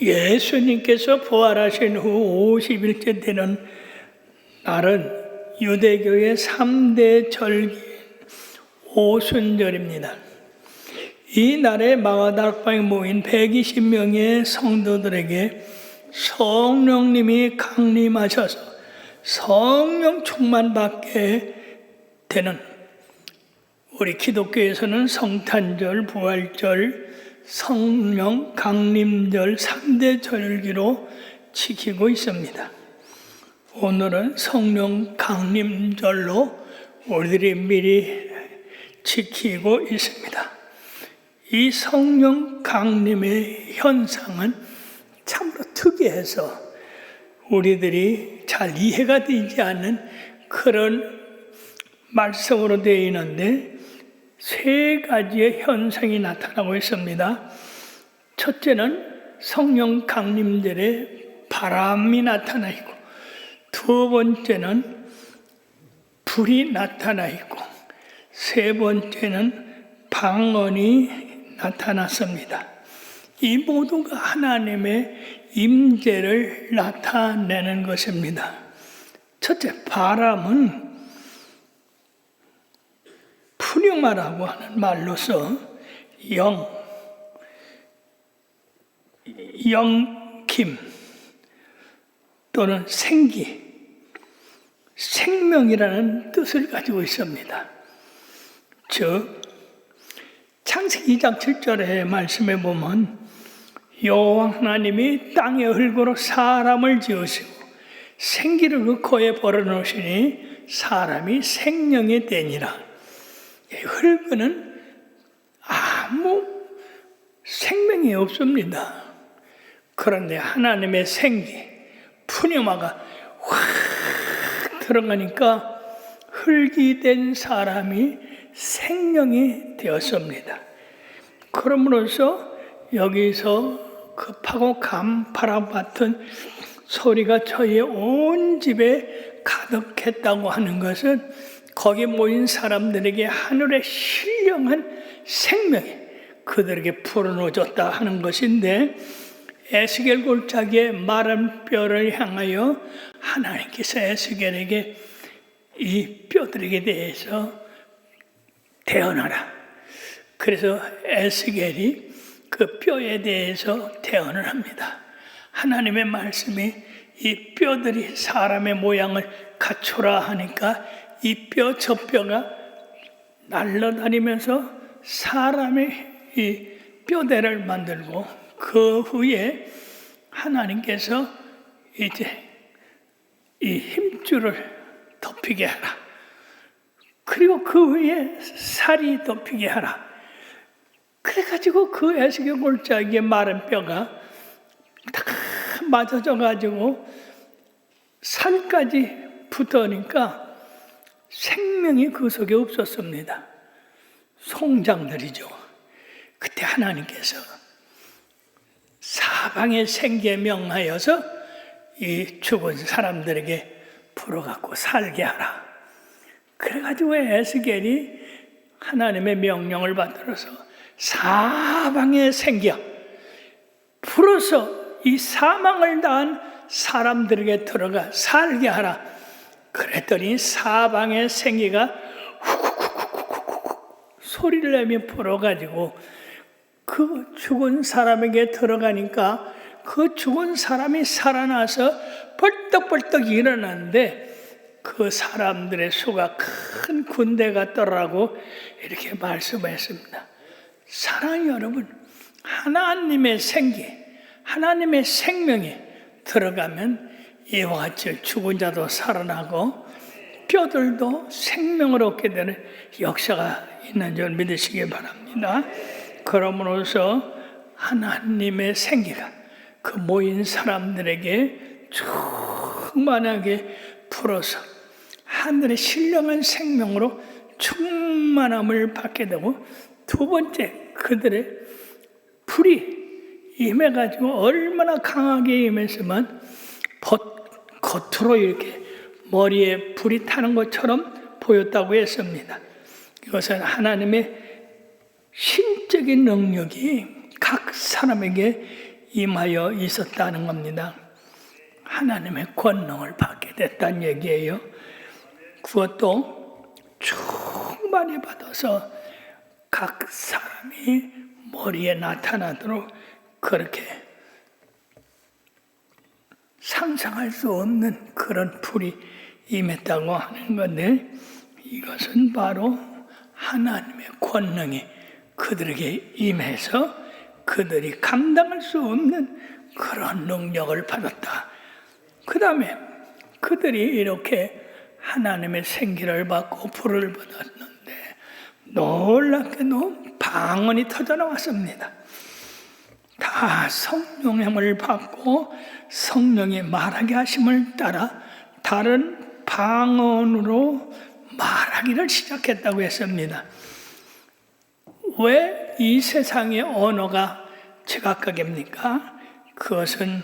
예수님께서 부활하신 후 50일째 되는 날은 유대교의 3대 절기 오순절입니다. 이 날에 마가다락방에 모인 120명의 성도들에게 성령님이 강림하셔서 성령 충만받게 되는, 우리 기독교에서는 성탄절, 부활절, 성령 강림절 3대 절기로 지키고 있습니다. 오늘은 성령 강림절로 우리들이 미리 지키고 있습니다. 이 성령 강림의 현상은 참으로 특이해서 우리들이 잘 이해가 되지 않는 그런 말씀으로 되어 있는데, 세 가지의 현상이 나타나고 있습니다. 첫째는 성령 강림절에 바람이 나타나 있고, 두 번째는 불이 나타나 있고, 세 번째는 방언이 나타났습니다. 이 모두가 하나님의 임재를 나타내는 것입니다. 첫째, 바람은 푸뉴마라고 하는 말로서 영킴 또는 생기, 생명이라는 뜻을 가지고 있습니다. 즉, 창세기 2장 7절의 말씀에 보면 여호와 하나님이 땅의 흙으로 사람을 지으시고 생기를 그 코에 불어넣으시니 사람이 생명이 되니라. 흙은 아무 생명이 없습니다. 그런데 하나님의 생기, 푸뉴마가 확 들어가니까 흙이 된 사람이 생명이 되었습니다. 그러므로서 여기서 급하고 간파랑 같은 소리가 저희 온 집에 가득했다고 하는 것은 거기 모인 사람들에게 하늘의 신령한 생명이 그들에게 불어넣어졌다 하는 것인데, 에스겔 골짜기의 마른 뼈를 향하여 하나님께서 에스겔에게 이 뼈들에게 대해서 대언하라. 그래서 에스겔이 그 뼈에 대해서 대언을 합니다. 하나님의 말씀이 이 뼈들이 사람의 모양을 갖추라 하니까 이 뼈 저 뼈가 날아다니면서 사람의 이 뼈대를 만들고, 그 후에 하나님께서 이제 이 힘줄을 덮이게 하라. 그리고 그 후에 살이 덮이게 하라. 그래가지고 그 에스겔 골짜기의 마른 뼈가 다 맞아져 가지고 살까지 붙으니까 생명이 그 속에 없었습니다. 송장들이죠. 그때 하나님께서 사방의 생기에 명하여서 이 죽은 사람들에게 불어갖고 살게 하라. 그래가지고 에스겔이 하나님의 명령을 받들어서 사방의 생기야 불어서 이 사망을 당한 사람들에게 들어가 살게 하라. 그랬더니 사방의 생기가 훅훅훅훅훅 소리를 내며 불어가지고 그 죽은 사람에게 들어가니까 그 죽은 사람이 살아나서 벌떡벌떡 일어났는데, 그 사람들의 수가 큰 군대 같더라고 이렇게 말씀했습니다. 사랑하는 여러분, 하나님의 생기, 하나님의 생명이 들어가면 이와 같이 죽은 자도 살아나고 뼈들도 생명을 얻게 되는 역사가 있는 줄 믿으시기 바랍니다. 그러므로서 하나님의 생기가 그 모인 사람들에게 충만하게 불어서 하늘의 신령한 생명으로 충만함을 받게 되고, 두 번째, 그들의 불이 임해가지고 얼마나 강하게 임했으면 겉으로 이렇게 머리에 불이 타는 것처럼 보였다고 했습니다. 이것은 하나님의 신적인 능력이 각 사람에게 임하여 있었다는 겁니다. 하나님의 권능을 받게 됐다는 얘기예요. 그것도 충만히 받아서 각 사람이 머리에 나타나도록 그렇게 상상할 수 없는 그런 불이 임했다고 하는 건데, 이것은 바로 하나님의 권능이 그들에게 임해서 그들이 감당할 수 없는 그런 능력을 받았다. 그 다음에 그들이 이렇게 하나님의 생기를 받고 불을 받았는데 놀랍게도 방언이 터져나왔습니다. 다 성령의 힘을 받고 성령이 말하게 하심을 따라 다른 방언으로 말하기를 시작했다고 했습니다. 왜 이 세상의 언어가 제각각입니까? 그것은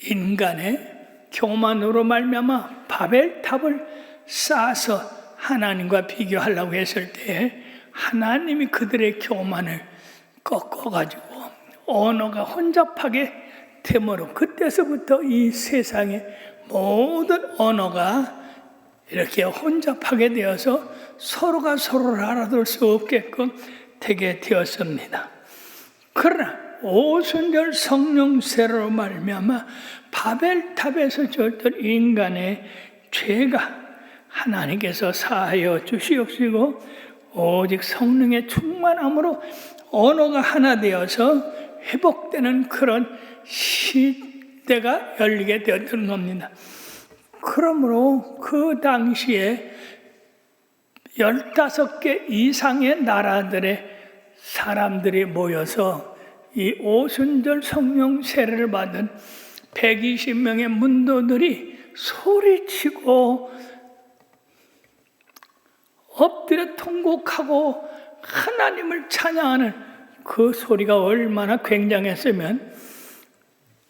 인간의 교만으로 말미암아 바벨탑을 쌓아서 하나님과 비교하려고 했을 때 하나님이 그들의 교만을 꺾어가지고 언어가 혼잡하게 되므로 그때서부터 이 세상의 모든 언어가 이렇게 혼잡하게 되어서 서로가 서로를 알아들 수 없게끔 되게 되었습니다. 그러나 오순절 성령 세례로 말미암아 바벨탑에서 지었던 인간의 죄가 하나님께서 사하여 주시옵시고 오직 성령의 충만함으로 언어가 하나 되어서 회복되는 그런 시대가 열리게 되었던 겁니다. 그러므로 그 당시에 15개 이상의 나라들의 사람들이 모여서 이 오순절 성령 세례를 받은 120명의 문도들이 소리치고 엎드려 통곡하고 하나님을 찬양하는 그 소리가 얼마나 굉장했으면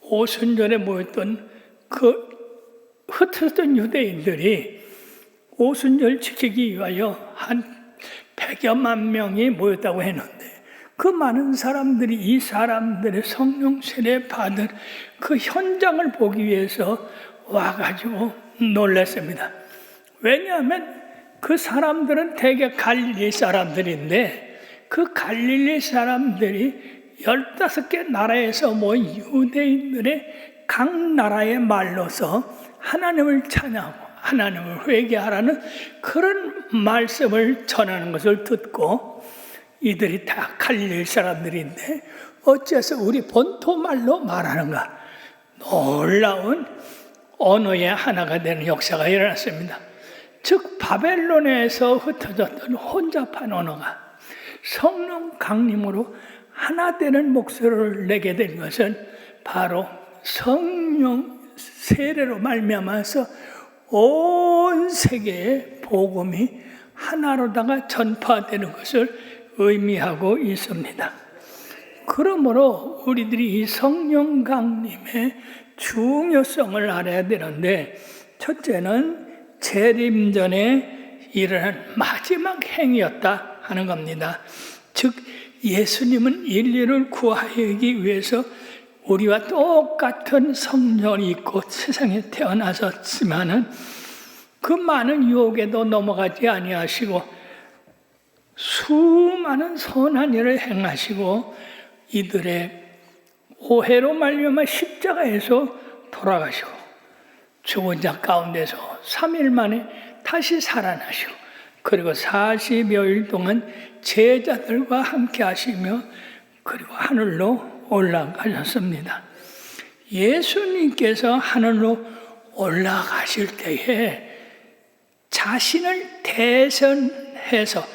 오순절에 모였던 그 흩어졌던 유대인들이 오순절 지키기 위하여 한 100여만 명이 모였다고 했는데 그 많은 사람들이 이 사람들의 성령 세례 받은 그 현장을 보기 위해서 와가지고 놀랐습니다. 왜냐하면 그 사람들은 대개 갈릴리 사람들인데 그 갈릴리 사람들이 15개 나라에서 모인 유대인들의 각 나라의 말로서 하나님을 찬양하고 하나님을 회개하라는 그런 말씀을 전하는 것을 듣고 이들이 다 갈릴리 사람들인데 어째서 우리 본토말로 말하는가? 놀라운 언어의 하나가 되는 역사가 일어났습니다. 즉 바벨론에서 흩어졌던 혼잡한 언어가 성령 강림으로 하나 되는 목소리를 내게 된 것은 바로 성령 세례로 말미암아서 온 세계에 복음이 하나로다가 전파되는 것을 의미하고 있습니다. 그러므로 우리들이 이 성령 강림의 중요성을 알아야 되는데, 첫째는 재림전에 일어난 마지막 행위였다 하는 겁니다. 즉 예수님은 인류를 구하기 위해서 우리와 똑같은 성령이 있고 세상에 태어나셨지만은 그 많은 유혹에도 넘어가지 아니하시고 수많은 선한 일을 행하시고 이들의 오해로 말미암아 십자가에서 돌아가시고 죽은 자 가운데서 3일 만에 다시 살아나시고 그리고 40여일 동안 제자들과 함께 하시며 그리고 하늘로 올라가셨습니다. 예수님께서 하늘로 올라가실 때에 자신을 대선해서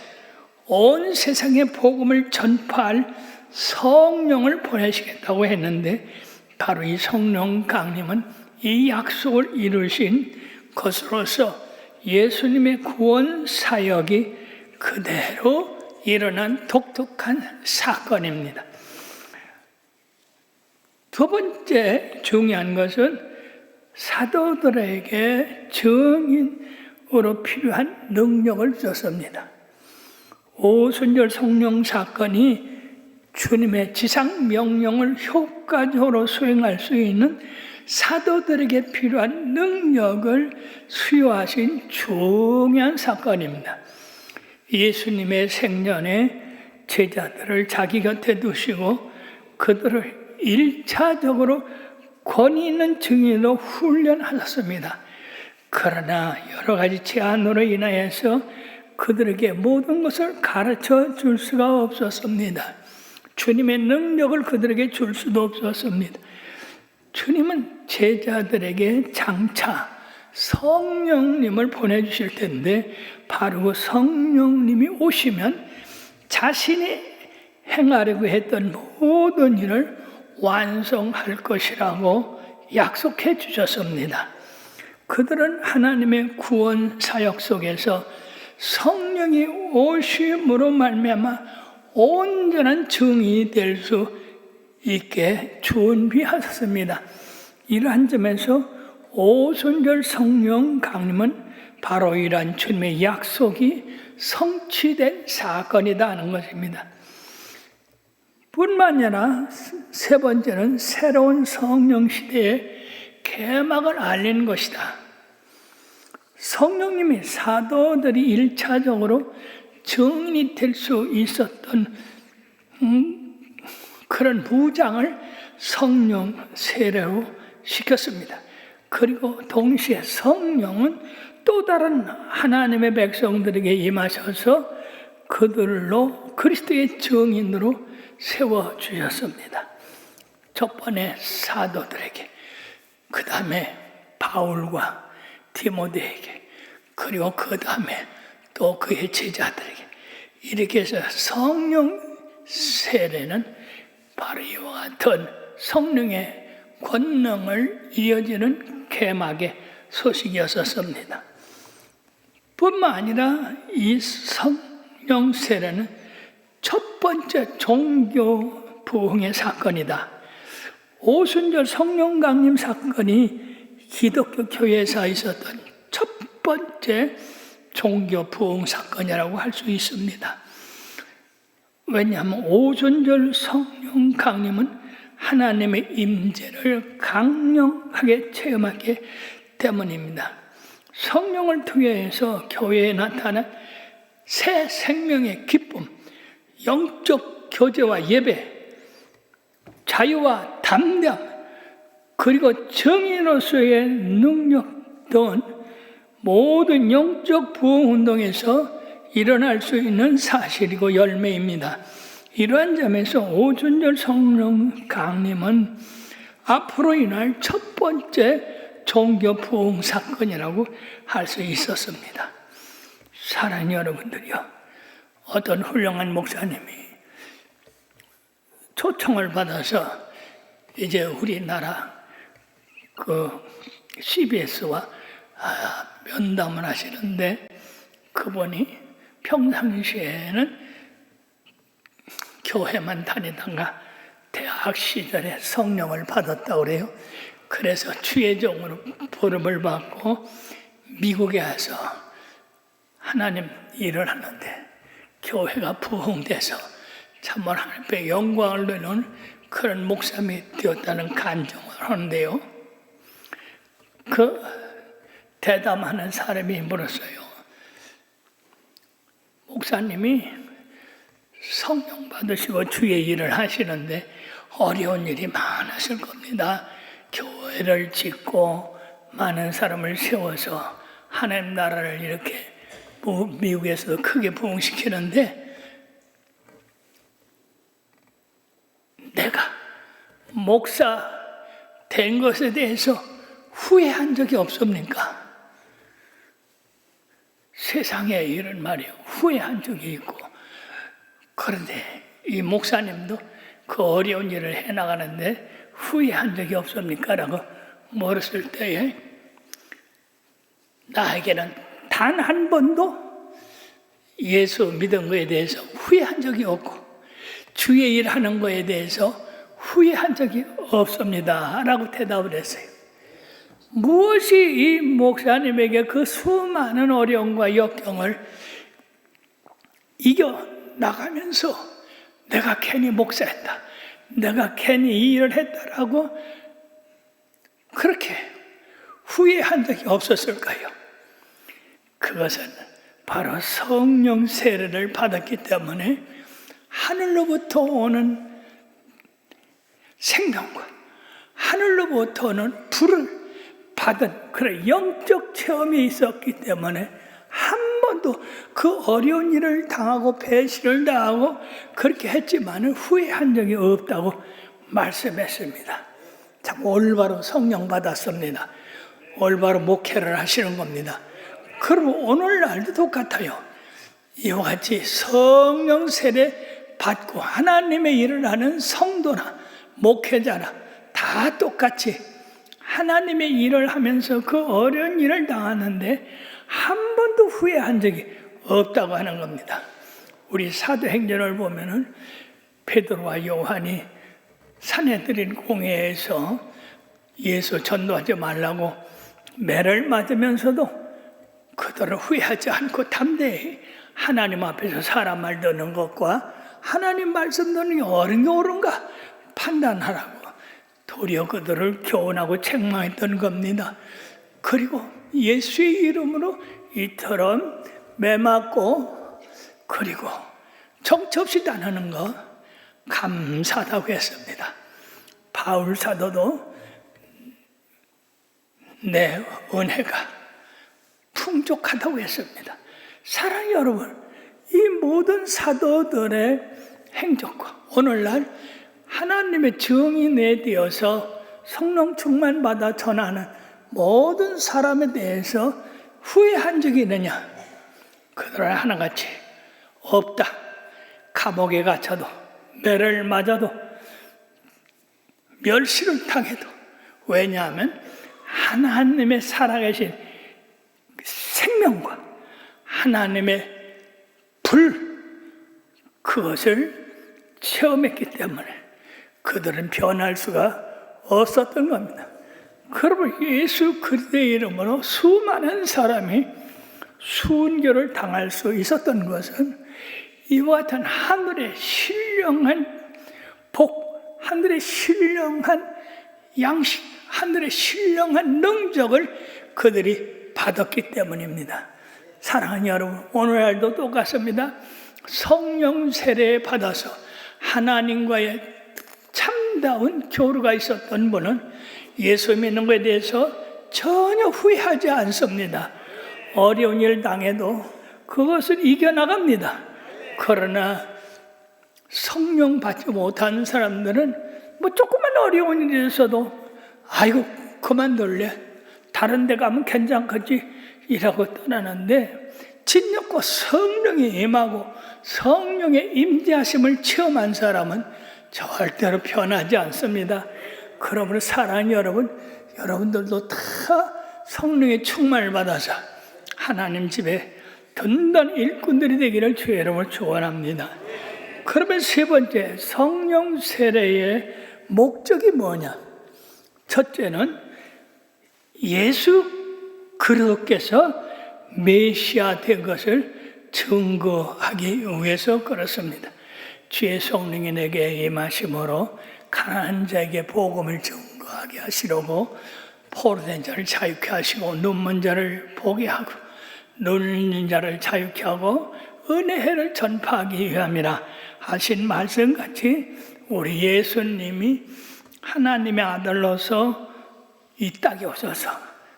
온 세상에 복음을 전파할 성령을 보내시겠다고 했는데 바로 이 성령 강림은 이 약속을 이루신 것으로서 예수님의 구원 사역이 그대로 일어난 독특한 사건입니다. 두 번째 중요한 것은 사도들에게 증인으로 필요한 능력을 줬습니다. 오순절 성령 사건이 주님의 지상 명령을 효과적으로 수행할 수 있는 사도들에게 필요한 능력을 수여하신 중요한 사건입니다. 예수님의 생전에 제자들을 자기 곁에 두시고 그들을 1차적으로 권위 있는 증인으로 훈련하셨습니다. 그러나 여러 가지 제한으로 인하여서 그들에게 모든 것을 가르쳐 줄 수가 없었습니다. 주님의 능력을 그들에게 줄 수도 없었습니다. 주님은 제자들에게 장차 성령님을 보내주실 텐데 바로 그 성령님이 오시면 자신이 행하려고 했던 모든 일을 완성할 것이라고 약속해 주셨습니다. 그들은 하나님의 구원 사역 속에서 성령이 오심으로 말미암아 온전한 증인이 될 수 있게 준비하셨습니다. 이러한 점에서 오순절 성령 강림은 바로 이러한 주님의 약속이 성취된 사건이다 하는 것입니다. 뿐만 아니라 세 번째는 새로운 성령 시대의 개막을 알리는 것이다. 성령님이 사도들이 1차적으로 증인이 될 수 있었던 그런 무장을 성령 세례로 시켰습니다. 그리고 동시에 성령은 또 다른 하나님의 백성들에게 임하셔서 그들로 그리스도의 증인으로 세워주셨습니다. 첫 번에 사도들에게, 그 다음에 바울과 디모데에게, 그리고 그 다음에 또 그의 제자들에게, 이렇게 해서 성령 세례는 바로 이와 같은 성령의 권능을 이어지는 개막의 소식이었습니다. 뿐만 아니라 이 성령 세례는 첫 번째 종교 부흥의 사건이다. 오순절 성령 강림 사건이 기독교 교회에서 있었던 첫 번째 종교 부흥 사건이라고 할 수 있습니다. 왜냐하면 오순절 성령 강림은 하나님의 임재를 강력하게 체험하기 때문입니다. 성령을 통해서 교회에 나타난 새 생명의 기쁨, 영적 교제와 예배, 자유와 담대함, 그리고 정의로서의 능력 등 모든 영적 부흥 운동에서 일어날 수 있는 사실이고 열매입니다. 이러한 점에서 오순절 성령 강림은 앞으로 일어날 첫 번째 종교 부흥 사건이라고 할 수 있었습니다. 사랑하는 여러분들이요, 어떤 훌륭한 목사님이 초청을 받아서 이제 우리나라 그 CBS와 면담을 하시는데, 그분이 평상시에는 교회만 다니다가 대학 시절에 성령을 받았다고 그래요. 그래서 주예종으로 부름을 받고 미국에 와서 하나님 일을 하는데 교회가 부흥돼서 참으로 하나님께 영광을 누리는 그런 목사님이 되었다는 간증을 하는데요. 그 대담하는 사람이 물었어요. 목사님이 성령 받으시고 주의 일을 하시는데 어려운 일이 많으실 겁니다. 교회를 짓고 많은 사람을 세워서 하나님 나라를 이렇게 미국에서도 크게 부흥시키는데 내가 목사 된 것에 대해서 후회한 적이 없습니까? 세상에 이런 말이요, 후회한 적이 있고. 그런데 이 목사님도 그 어려운 일을 해나가는데 후회한 적이 없습니까? 라고 물었을 때에 나에게는 단 한 번도 예수 믿은 거에 대해서 후회한 적이 없고 주의 일 하는 거에 대해서 후회한 적이 없습니다 라고 대답을 했어요. 무엇이 이 목사님에게 그 수많은 어려움과 역경을 이겨나가면서 내가 괜히 목사했다, 내가 괜히 이 일을 했다라고 그렇게 후회한 적이 없었을까요? 그것은 바로 성령 세례를 받았기 때문에 하늘로부터 오는 생명과 하늘로부터 오는 불을 받은 그런 영적 체험이 있었기 때문에 한 번도 그 어려운 일을 당하고 배신을 당하고 그렇게 했지만 후회한 적이 없다고 말씀했습니다. 참 올바로 성령 받았습니다. 올바로 목회를 하시는 겁니다. 그리고 오늘날도 똑같아요. 이와 같이 성령 세례 받고 하나님의 일을 하는 성도나 목회자나 다 똑같이 하나님의 일을 하면서 그 어려운 일을 당하는데 한 번도 후회한 적이 없다고 하는 겁니다. 우리 사도행전을 보면은 베드로와 요한이 산헤드린 공회에서 예수 전도하지 말라고 매를 맞으면서도 그들을 후회하지 않고 담대히 하나님 앞에서 사람 말 듣는 것과 하나님 말씀 듣는 게 옳은 게 옳은가 판단하라고 도리어 그들을 교훈하고 책망했던 겁니다. 그리고 예수의 이름으로 이처럼 매 맞고 그리고 정처없이 다니는 거 감사하다고 했습니다. 바울 사도도 내 은혜가 풍족하다고 했습니다. 사랑하는 여러분, 이 모든 사도들의 행적과 오늘날 하나님의 증인에 되어서 성령 충만 받아 전하는 모든 사람에 대해서 후회한 적이 있느냐? 그들은 하나같이 없다. 감옥에 갇혀도 매를 맞아도 멸시를 당해도 왜냐하면 하나님의 살아계신 생명과 하나님의 불 그것을 체험했기 때문에 그들은 변할 수가 없었던 겁니다. 그러면 예수 그리스도의 이름으로 수많은 사람이 순교를 당할 수 있었던 것은 이와 같은 하늘의 신령한 복, 하늘의 신령한 양식, 하늘의 신령한 능력을 그들이 받았기 때문입니다. 사랑하는 여러분, 오늘날도 똑같습니다. 성령 세례 받아서 하나님과의 참다운 교류가 있었던 분은 예수 믿는 것에 대해서 전혀 후회하지 않습니다. 어려운 일 당해도 그것을 이겨나갑니다. 그러나 성령 받지 못한 사람들은 뭐 조그만 어려운 일이 있어도 아이고 그만둘래, 다른 데 가면 괜찮겠지 이라고 떠나는데 진정과 성령이 임하고 성령의 임재하심을 체험한 사람은 절대로 변하지 않습니다. 그러므로 사랑하는 여러분, 여러분들도 다 성령의 충만을 받아서 하나님 집에 든든한 일꾼들이 되기를 주의 이름으로 축원합니다. 그러면 세 번째, 성령 세례의 목적이 뭐냐? 첫째는 예수 그리스도께서 메시아 된 것을 증거하기 위해서 그렇습니다. 주의 성령이 내게 임하심으로 가난한 자에게 복음을 증거하게 하시려고 포로된 자를 자유케 하시고 눈먼 자를 보게 하고 눈있는 자를 자유케 하고 은혜를 전파하기 위함이라 하신 말씀같이 우리 예수님이 하나님의 아들로서 이 땅에 오셔서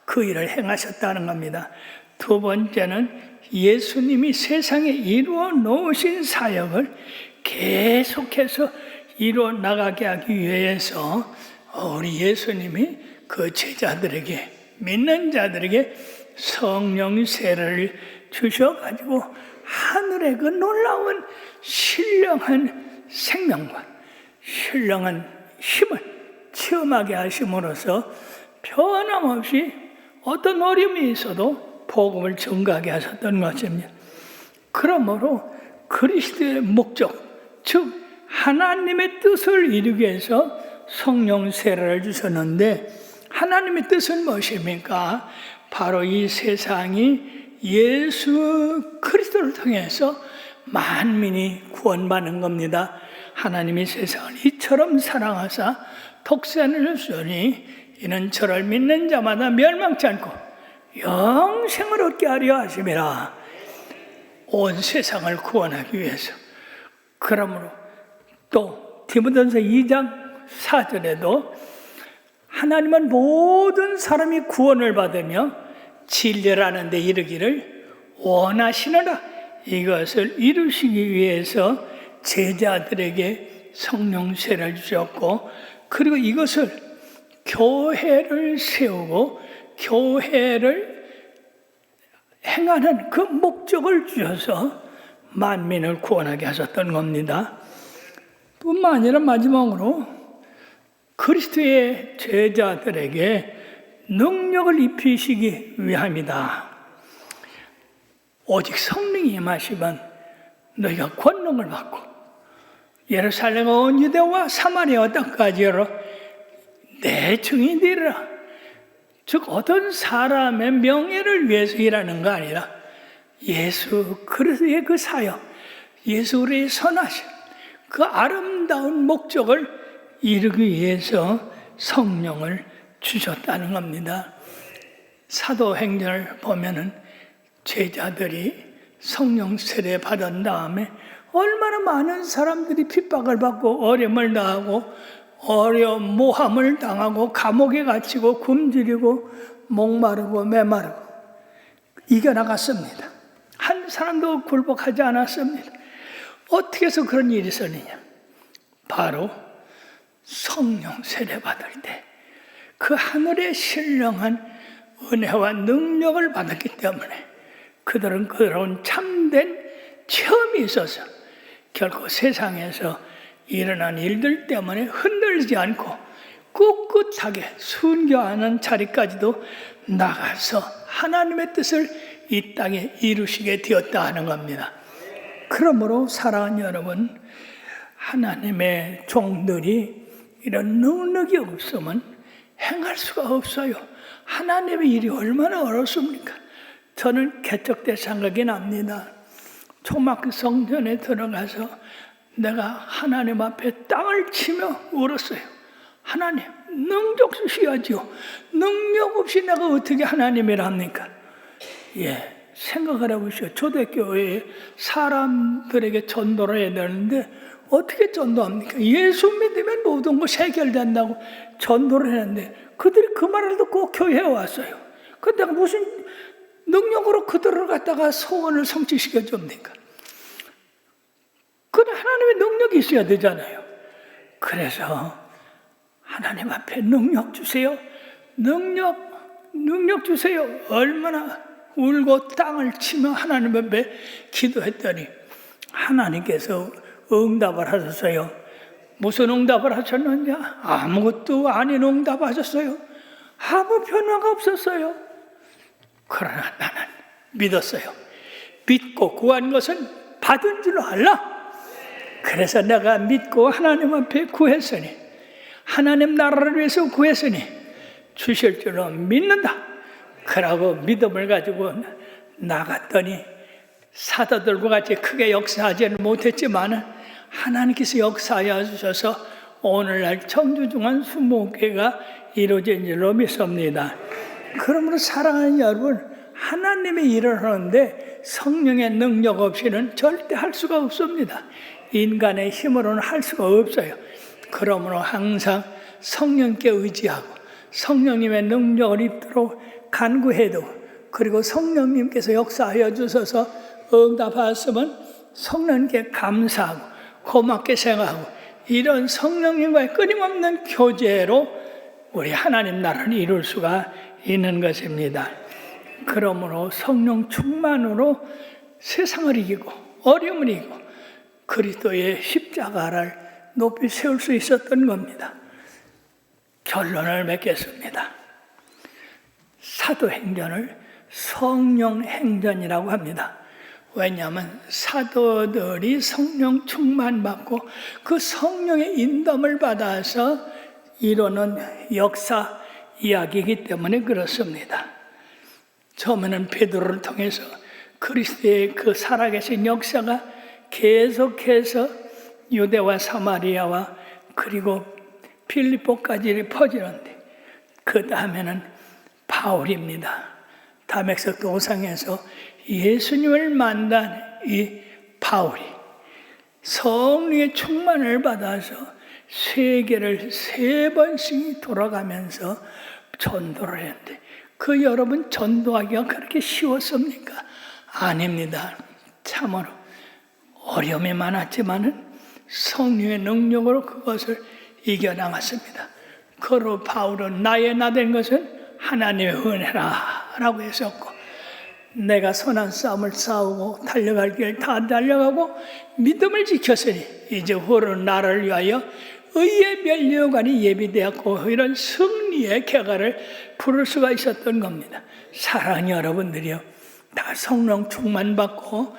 그 일을 행하셨다는 겁니다. 두 번째는 예수님이 세상에 이루어 놓으신 사역을 계속해서 이루어 나가게 하기 위해서 우리 예수님이 그 제자들에게, 믿는 자들에게 성령 세례를 주셔가지고 하늘의 그 놀라운 신령한 생명과 신령한 힘을 체험하게 하심으로써 변함없이 어떤 어려움이 있어도 복음을 전가하게 하셨던 것입니다. 그러므로 그리스도의 목적, 즉 하나님의 뜻을 이루기 위해서 성령 세례를 주셨는데 하나님의 뜻은 무엇입니까? 바로 이 세상이 예수 그리스도를 통해서 만민이 구원받는 겁니다. 하나님이 세상을 이처럼 사랑하사 독생을 주시니 이는 저를 믿는 자마다 멸망치 않고 영생을 얻게 하려 하심이라. 온 세상을 구원하기 위해서. 그러므로 또 디모데전서 2장 4절에도 하나님은 모든 사람이 구원을 받으며 진리라는 데 이르기를 원하시느라 이것을 이루시기 위해서 제자들에게 성령 세례를 주셨고, 그리고 이것을 교회를 세우고 교회를 행하는 그 목적을 주셔서 만민을 구원하게 하셨던 겁니다. 뿐만 아니라 마지막으로 그리스도의 제자들에게 능력을 입히시기 위함이다. 오직 성령이 임하시면 너희가 권능을 받고 예루살렘 온 유대와 사마리아 땅까지로 내 증인이 되리라. 즉 어떤 사람의 명예를 위해서 일하는 거 아니라 예수 그리스도의 그 사역, 예수 그리스도의 선하심, 그 아름다운 목적을 이루기 위해서 성령을 주셨다는 겁니다. 사도행전을 보면은 제자들이 성령 세례 받은 다음에 얼마나 많은 사람들이 핍박을 받고 어려움을 당하고 모함을 당하고 감옥에 갇히고 굶주리고 목마르고 메마르고 이겨나갔습니다. 한 사람도 굴복하지 않았습니다. 어떻게 해서 그런 일이 있었느냐? 바로 성령 세례 받을 때 그 하늘의 신령한 은혜와 능력을 받았기 때문에 그들은 그런 참된 체험이 있어서 결코 세상에서 일어난 일들 때문에 흔들리지 않고 꿋꿋하게 순교하는 자리까지도 나가서 하나님의 뜻을 이 땅에 이루시게 되었다 하는 겁니다. 그러므로 사랑하는 여러분, 하나님의 종들이 이런 능력이 없으면 행할 수가 없어요. 하나님의 일이 얼마나 어렵습니까? 저는 개척 때 생각이 납니다. 초막그 성전에 들어가서 내가 하나님 앞에 땅을 치며 울었어요. 하나님, 능력 주셔야죠. 능력 없이 내가 어떻게 하나님이라 합니까? 생각을 해보시오. 초대교회에 사람들에게 전도를 해야 되는데 어떻게 전도합니까? 예수 믿으면 모든 것이 해결된다고 전도를 했는데 그들이 그 말을 듣고 교회에 왔어요. 근데 무슨 능력으로 그들을 갖다가 소원을 성취시켜 줍니까? 그건 하나님의 능력이 있어야 되잖아요. 그래서 하나님 앞에 능력 주세요. 능력 주세요. 얼마나 울고 땅을 치며 하나님 앞에 기도했더니 하나님께서 응답을 하셨어요. 무슨 응답을 하셨느냐? 아무것도 아닌 응답하셨어요. 아무 변화가 없었어요. 그러나 나는 믿었어요. 믿고 구한 것은 받은 줄로 알라. 그래서 내가 믿고 하나님 앞에 구했으니, 하나님 나라를 위해서 구했으니 주실 줄로 믿는다. 그러고 믿음을 가지고 나갔더니 사도들과 같이 크게 역사하지는 못했지만 하나님께서 역사하여 주셔서 오늘날 청주중앙 20개가 이루어진 줄로 믿습니다. 그러므로 사랑하는 여러분, 하나님의 일을 하는데 성령의 능력 없이는 절대 할 수가 없습니다. 인간의 힘으로는 할 수가 없어요. 그러므로 항상 성령께 의지하고 성령님의 능력을 입도록 간구해도, 그리고 성령님께서 역사하여 주셔서 응답하셨으면 성령님께 감사하고 고맙게 생각하고 이런 성령님과의 끊임없는 교제로 우리 하나님 나라를 이룰 수가 있는 것입니다. 그러므로 성령 충만으로 세상을 이기고 어려움을 이기고 그리스도의 십자가를 높이 세울 수 있었던 겁니다. 결론을 맺겠습니다. 사도행전을 성령행전이라고 합니다. 왜냐하면 사도들이 성령 충만받고 그 성령의 인도를 받아서 이루는 역사 이야기이기 때문에 그렇습니다. 처음에는 베드로를 통해서 그리스도의 그 살아계신 역사가 계속해서 유대와 사마리아와 그리고 빌립보까지 퍼지는데 그 다음에는 바울입니다. 다메섹 도상에서 예수님을 만난 이 바울이 성령의 충만을 받아서 세계를 3번씩 돌아가면서 전도를 했는데 그 여러분 전도하기가 그렇게 쉬웠습니까? 아닙니다. 참으로 어려움이 많았지만은 성령의 능력으로 그것을 이겨나갔습니다. 그로 바울은 나의 나된 것은 하나님의 은혜라 라고 했었고, 내가 선한 싸움을 싸우고 달려갈 길 다 달려가고 믿음을 지켰으니 이제 후로 나를 위하여 의의 면류관이 예비되었고, 이런 승리의 쾌가를 부를 수가 있었던 겁니다. 사랑하는 여러분들이요, 다 성령 충만받고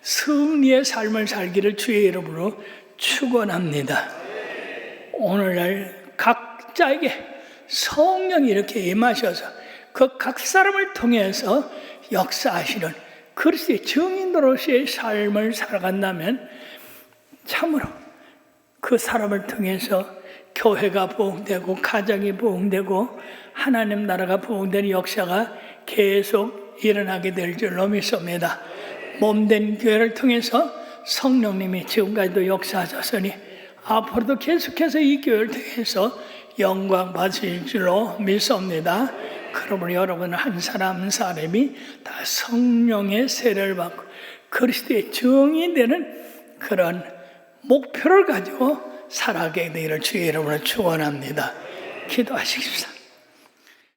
승리의 삶을 살기를 주의 이름으로 축원합니다. 오늘날 각자에게 성령이 이렇게 임하셔서 그 각 사람을 통해서 역사하시는 그리스도의 증인으로서의 삶을 살아간다면 참으로 그 사람을 통해서 교회가 부흥되고 가정이 부흥되고 하나님 나라가 부흥되는 역사가 계속 일어나게 될 줄로 믿습니다. 몸된 교회를 통해서 성령님이 지금까지도 역사하셨으니 앞으로도 계속해서 이 교회를 통해서 영광 받으실 줄로 믿습니다. 그러므로 여러분 한 사람 한 사람이 다 성령의 세례를 받고 그리스도의 증인이 되는 그런 목표를 가지고 살아가게 되기를 주의 이름으로 축원합니다. 기도하시겠습니다.